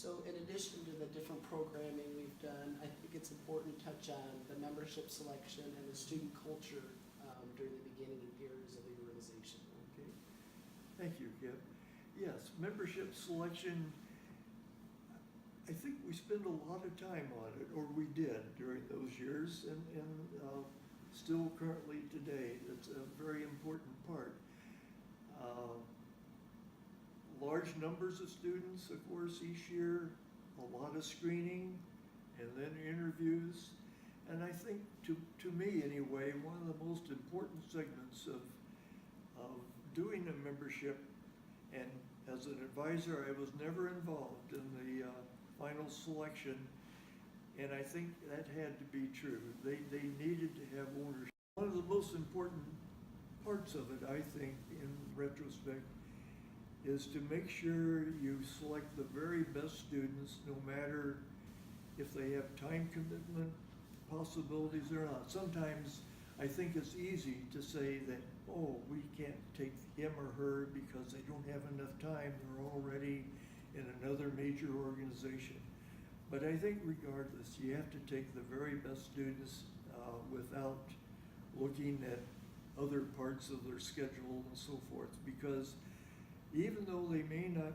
So in addition to the different programming we've done, I think it's important to touch on the membership selection and the student culture during the beginning years of the organization. Okay, thank you, Kip. Yes, membership selection, I think we spend a lot of time on it, or we did during those years, and still currently today. It's a very important part. Large numbers of students, of course, each year, a lot of screening, and then interviews. And I think, to me anyway, one of the most important segments of doing a membership, and as an advisor, I was never involved in the final selection, and I think that had to be true. They needed to have ownership. One of the most important parts of it, I think, in retrospect, is to make sure you select the very best students, no matter if they have time commitment possibilities or not. Sometimes I think it's easy to say that, oh, we can't take him or her because they don't have enough time, they're already in another major organization. But I think regardless, you have to take the very best students without looking at other parts of their schedule and so forth, because even though they may not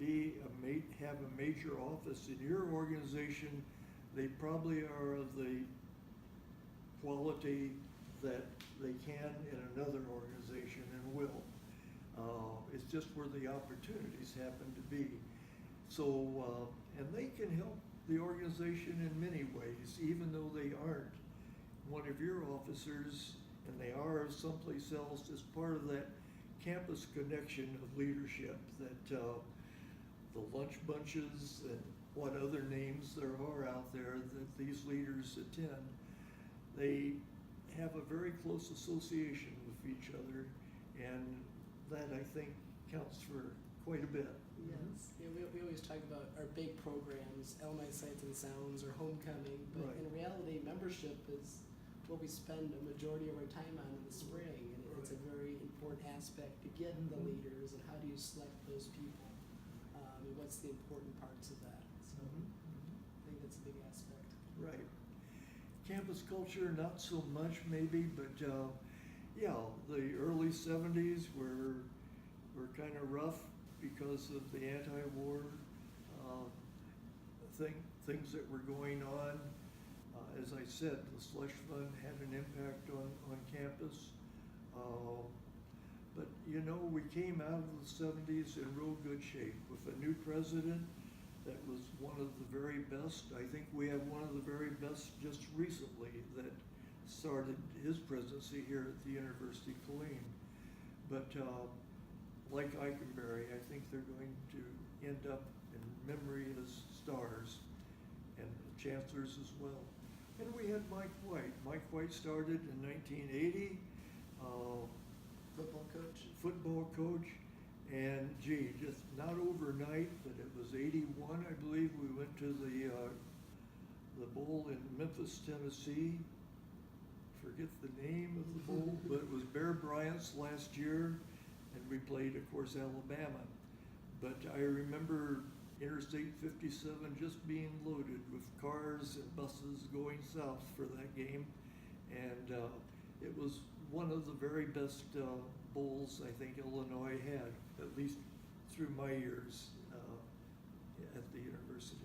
be have a major office in your organization, they probably are of the quality that they can in another organization and will. It's just where the opportunities happen to be. So, and they can help the organization in many ways, even though they aren't one of your officers and they are someplace else, as part of that campus connection of leadership, that the lunch bunches and what other names there are out there that these leaders attend, they have a very close association with each other, and that, I think, counts for quite a bit. Yes, yeah, we always talk about our big programs, Alumni Sights and Sounds or Homecoming, but Right. in reality, membership is what we spend a majority of our time on in the spring, and it's a very important aspect to get the leaders, and how do you select those people, and what's the important parts of that. So I think that's a big aspect. Right. Campus culture, not so much maybe, but yeah, the early 70s were kind of rough because of the anti-war things that were going on. As I said, the slush fund had an impact on campus. But you know, we came out of the 70s in real good shape with a new president that was one of the very best. I think we have one of the very best just recently that started his presidency here at the University of Killeen. But like Eikenberry, I think they're going to end up in memory as stars, and chancellors as well. And we had Mike White. Mike White started in 1980. Football coach, and gee, just not overnight, but it was 81, I believe. We went to the bowl in Memphis, Tennessee. Forget the name of the bowl, but it was Bear Bryant's last year, and we played, of course, Alabama. But I remember Interstate 57 just being loaded with cars and buses going south for that game, and it was one of the very best bowls I think Illinois had, at least through my years at the university.